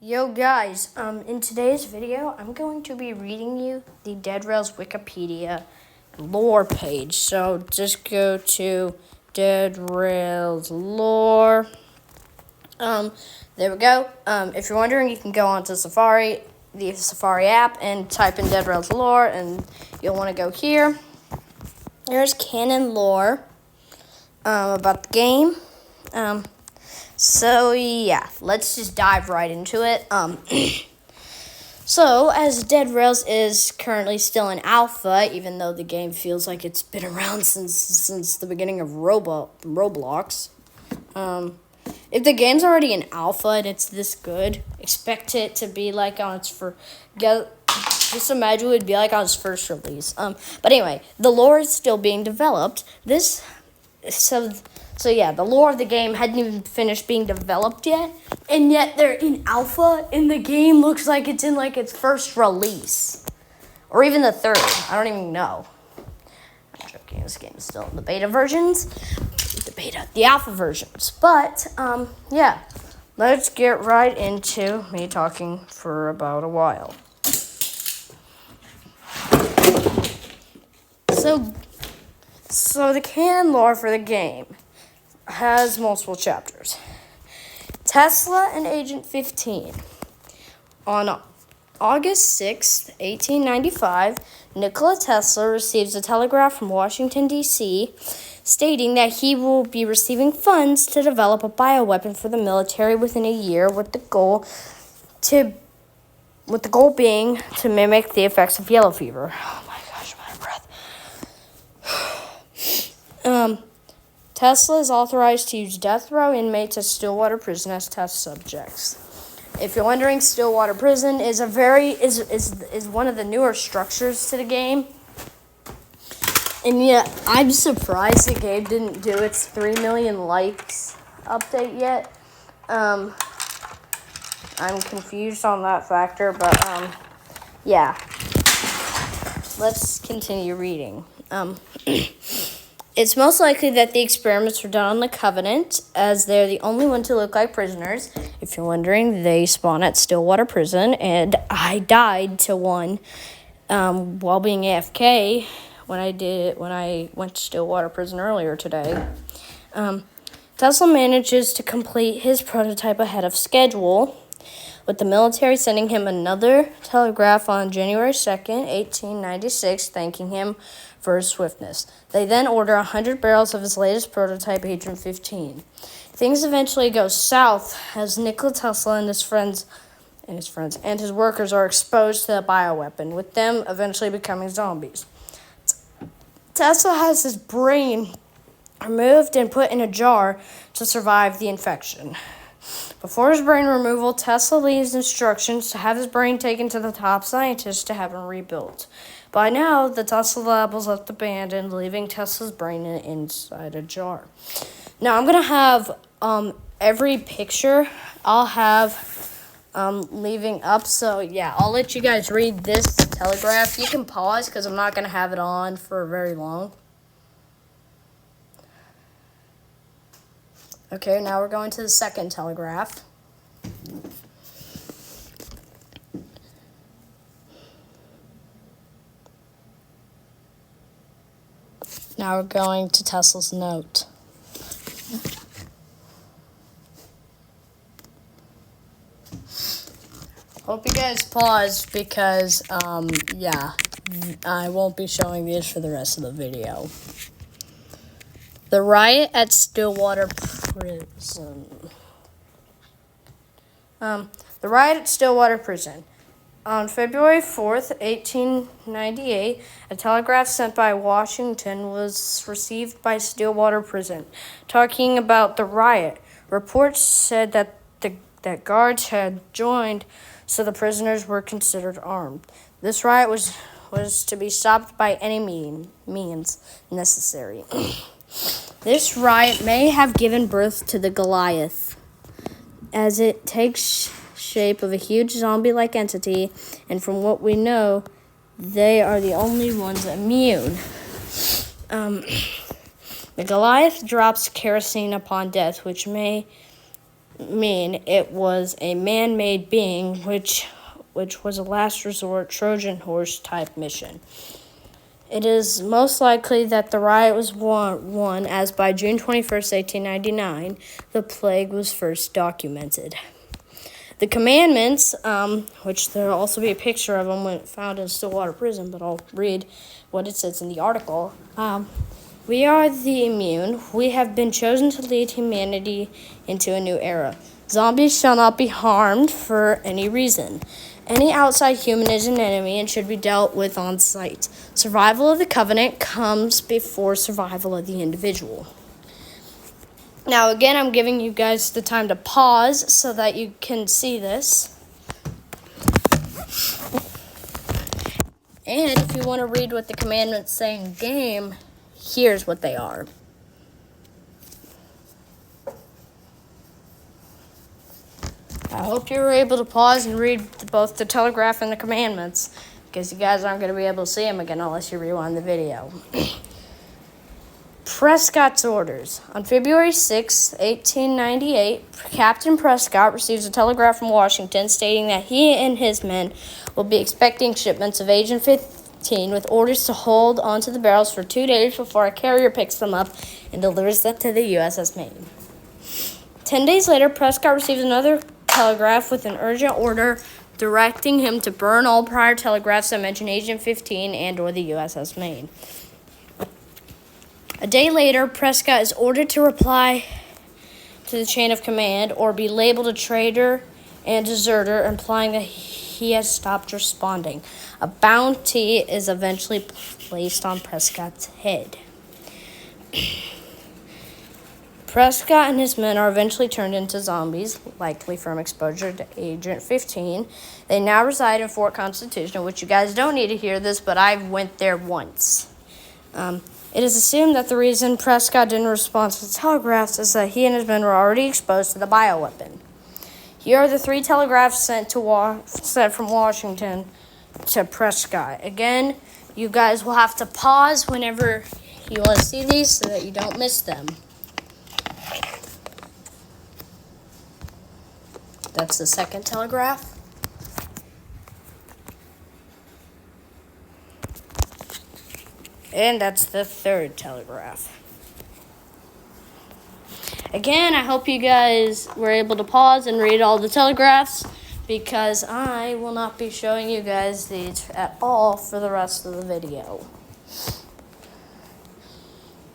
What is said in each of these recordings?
Yo guys, in today's video, I'm going to be reading you the Dead Rails Wikipedia lore page. So just go to Dead Rails lore. There we go. If you're wondering, you can go onto Safari, the Safari app, and type in Dead Rails lore, and you'll want to go here. There's canon lore about the game. So yeah, let's just dive right into it. So as Dead Rails is currently still in alpha, even though the game feels like it's been around since the beginning of Roblox. If the game's already in alpha and it's this good, expect it to be like on its just imagine it would be like on its first release. But anyway, the lore is still being developed. So yeah, the lore of the game hadn't even finished being developed yet, and yet they're in alpha, and the game looks like it's in like its first release, or even the third. I don't even know. I'm joking. This game is still in the beta versions, the alpha versions. But yeah, let's get right into me talking for about a while. So the canon lore for the game has multiple chapters. Tesla and Agent 15. On August 6th, 1895, Nikola Tesla receives a telegram from Washington, D.C., stating that he will be receiving funds to develop a bioweapon for the military within a year, with the goal being to mimic the effects of yellow fever. Oh my gosh, I'm out of breath. Tesla is authorized to use death row inmates at Stillwater Prison as test subjects. If you're wondering, Stillwater Prison is one of the newer structures to the game. And yeah, I'm surprised the game didn't do its 3 million likes update yet. I'm confused on that factor, but yeah. Let's continue reading. It's most likely that the experiments were done on the Covenant, as they're the only one to look like prisoners. If you're wondering, they spawn at Stillwater Prison, and I died to one while being AFK when I went to Stillwater Prison earlier today. Tesla manages to complete his prototype ahead of schedule, with the military sending him another telegraph on January 2nd, 1896, thanking him for his swiftness. They then order 100 barrels of his latest prototype, Agent 15. Things eventually go south as Nikola Tesla and his workers are exposed to the bioweapon, with them eventually becoming zombies. Tesla has his brain removed and put in a jar to survive the infection. Before his brain removal, Tesla leaves instructions to have his brain taken to the top scientist to have him rebuilt. By now, the Tesla lab was left abandoned, leaving Tesla's brain inside a jar. Now, I'm going to have every picture I'll have leaving up. So, yeah, I'll let you guys read this telegraph. You can pause because I'm not going to have it on for very long. Okay, now we're going to the second telegraph. Now we're going to Tesla's note. Hope you guys paused because, yeah, I won't be showing these for the rest of the video. The riot at Stillwater Prison. The riot at Stillwater Prison. On February 4th, 1898, a telegraph sent by Washington was received by Stillwater Prison, talking about the riot. Reports said that guards had joined, so the prisoners were considered armed. This riot was to be stopped by any means necessary. This riot may have given birth to the Goliath, as it takes shape of a huge zombie-like entity, and from what we know, they are the only ones immune. The Goliath drops kerosene upon death, which may mean it was a man-made being, which was a last resort Trojan horse type mission. It is most likely that the riot was won as by June 21st, 1899, the plague was first documented. The commandments, which there'll also be a picture of them when found in Stillwater Prison, but I'll read what it says in the article. We are the immune. We have been chosen to lead humanity into a new era. Zombies shall not be harmed for any reason. Any outside human is an enemy and should be dealt with on sight. Survival of the covenant comes before survival of the individual. Now, again, I'm giving you guys the time to pause so that you can see this. And if you want to read what the commandments say in game, here's what they are. I hope you were able to pause and read both the telegraph and the commandments, because you guys aren't going to be able to see them again unless you rewind the video. Prescott's orders. On February 6, 1898, Captain Prescott receives a telegram from Washington stating that he and his men will be expecting shipments of Agent 15 with orders to hold onto the barrels for 2 days before a carrier picks them up and delivers them to the USS Maine. 10 days later, Prescott receives another telegraph with an urgent order directing him to burn all prior telegraphs that mention Agent 15 and or the USS Maine. A day later, Prescott is ordered to reply to the chain of command or be labeled a traitor and deserter, implying that he has stopped responding. A bounty is eventually placed on Prescott's head. Prescott and his men are eventually turned into zombies, likely from exposure to Agent 15. They now reside in Fort Constitution, which you guys don't need to hear this, but I went there once. It is assumed that the reason Prescott didn't respond to the telegraphs is that he and his men were already exposed to the bioweapon. Here are the 3 telegraphs sent from Washington to Prescott. Again, you guys will have to pause whenever you want to see these so that you don't miss them. That's the second telegraph. And that's the third telegraph. Again, I hope you guys were able to pause and read all the telegraphs, because I will not be showing you guys these at all for the rest of the video.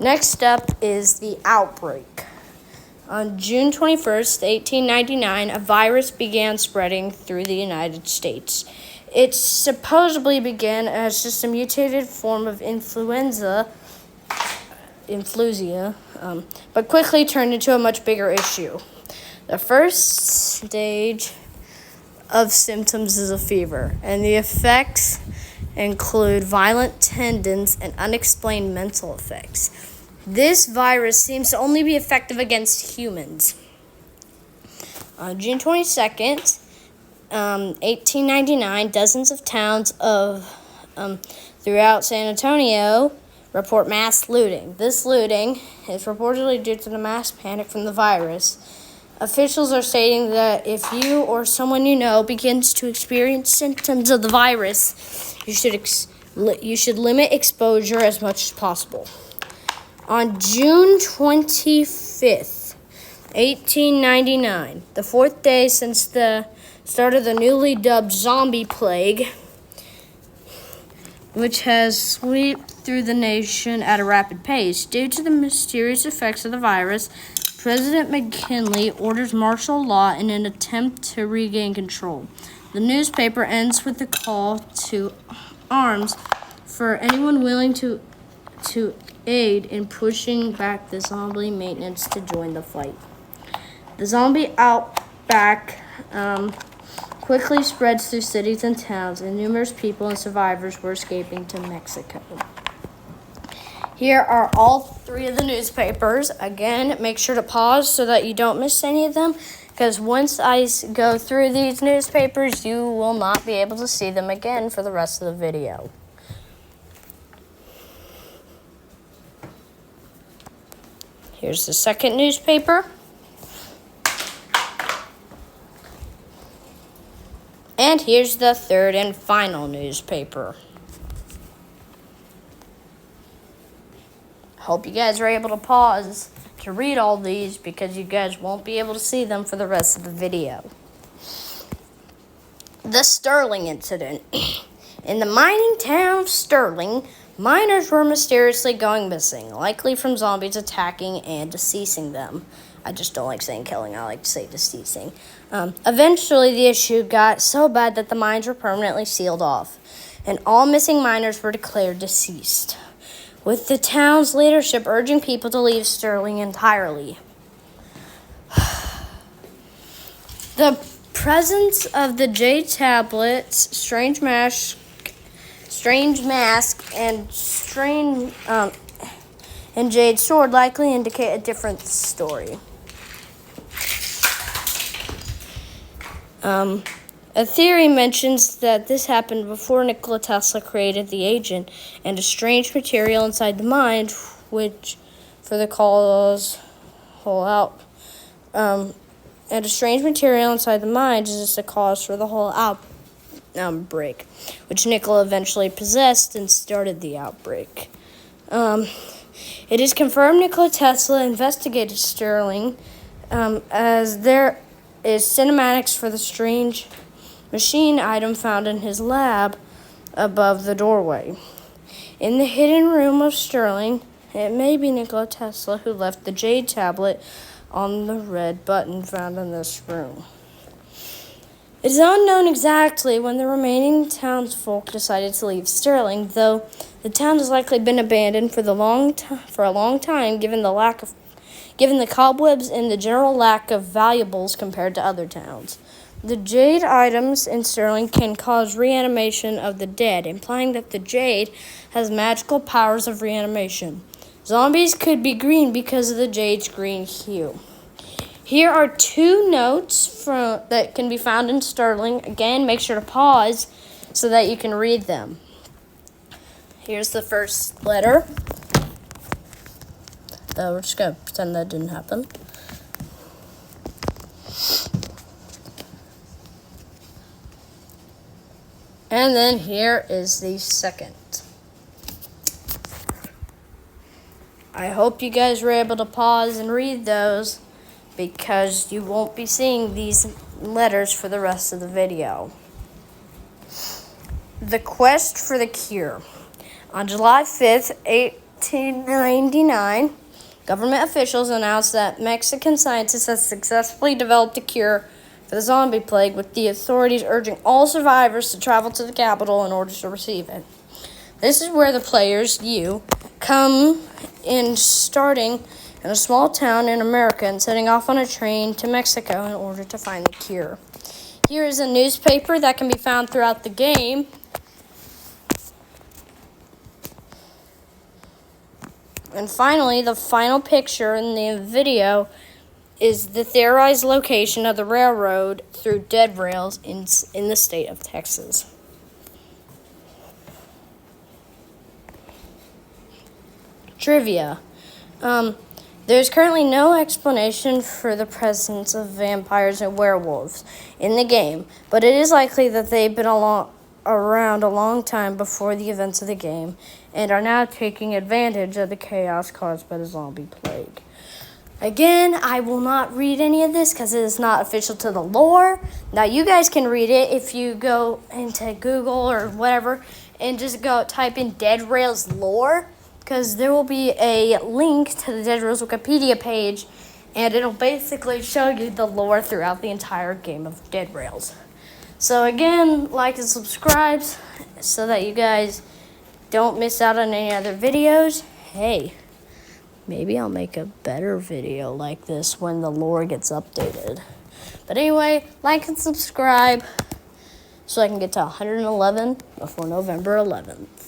Next up is the outbreak. On June 21st, 1899, a virus began spreading through the United States. It supposedly began as just a mutated form of influenza, but quickly turned into a much bigger issue. The first stage of symptoms is a fever, and the effects include violent tendons and unexplained mental effects. This virus seems to only be effective against humans. On June 22nd, 1899, dozens of towns throughout San Antonio report mass looting. This looting is reportedly due to the mass panic from the virus. Officials are stating that if you or someone you know begins to experience symptoms of the virus, you should limit exposure as much as possible. On June 25th, 1899, the 4th day since the start of the newly dubbed zombie plague, which has swept through the nation at a rapid pace. Due to the mysterious effects of the virus, President McKinley orders martial law in an attempt to regain control. The newspaper ends with a call to arms for anyone willing to aid in pushing back the zombie maintenance to join the fight. The zombie outbreak quickly spreads through cities and towns, and numerous people and survivors were escaping to Mexico. Here are all 3 of the newspapers. Again, make sure to pause so that you don't miss any of them, because once I go through these newspapers, you will not be able to see them again for the rest of the video. Here's the second newspaper. And here's the third and final newspaper. Hope you guys are able to pause to read all these because you guys won't be able to see them for the rest of the video. The Sterling Incident. In the mining town of Sterling, miners were mysteriously going missing, likely from zombies attacking and deceasing them. I just don't like saying killing, I like to say deceasing. Eventually, the issue got so bad that the mines were permanently sealed off, and all missing miners were declared deceased, with the town's leadership urging people to leave Sterling entirely. The presence of the jade tablets, strange mask, and jade sword likely indicate a different story. A theory mentions that this happened before Nikola Tesla created the agent and a strange material inside the mind, which for the cause whole out. And a strange material inside the mind is just a cause for the whole outbreak, which Nikola eventually possessed and started the outbreak. It is confirmed Nikola Tesla investigated Sterling, as there is cinematics for the strange machine item found in his lab above the doorway. In the hidden room of Sterling, it may be Nikola Tesla who left the jade tablet on the red button found in this room. It is unknown exactly when the remaining townsfolk decided to leave Sterling, though the town has likely been abandoned for a long time, given the cobwebs and the general lack of valuables compared to other towns. The jade items in Sterling can cause reanimation of the dead, implying that the jade has magical powers of reanimation. Zombies could be green because of the jade's green hue. Here are 2 notes that can be found in Sterling. Again, make sure to pause so that you can read them. Here's the first letter. We're just going to pretend that didn't happen. And then here is the second. I hope you guys were able to pause and read those, because you won't be seeing these letters for the rest of the video. The Quest for the Cure. On July 5th, 1899, government officials announced that Mexican scientists had successfully developed a cure for the zombie plague, with the authorities urging all survivors to travel to the capital in order to receive it. This is where the players, you, come in, starting in a small town in America and setting off on a train to Mexico in order to find the cure. Here is a newspaper that can be found throughout the game. And finally, the final picture in the video is the theorized location of the railroad through dead rails in the state of Texas. Trivia. There's currently no explanation for the presence of vampires and werewolves in the game, but it is likely that they've been around a long time before the events of the game and are now taking advantage of the chaos caused by the zombie plague. Again, I will not read any of this because it is not official to the lore. Now, you guys can read it if you go into Google or whatever and just go type in Dead Rails lore, because there will be a link to the Dead Rails Wikipedia page, and it'll basically show you the lore throughout the entire game of Dead Rails. So again, like and subscribe so that you guys don't miss out on any other videos. Hey, maybe I'll make a better video like this when the lore gets updated. But anyway, like and subscribe so I can get to 111 before November 11th.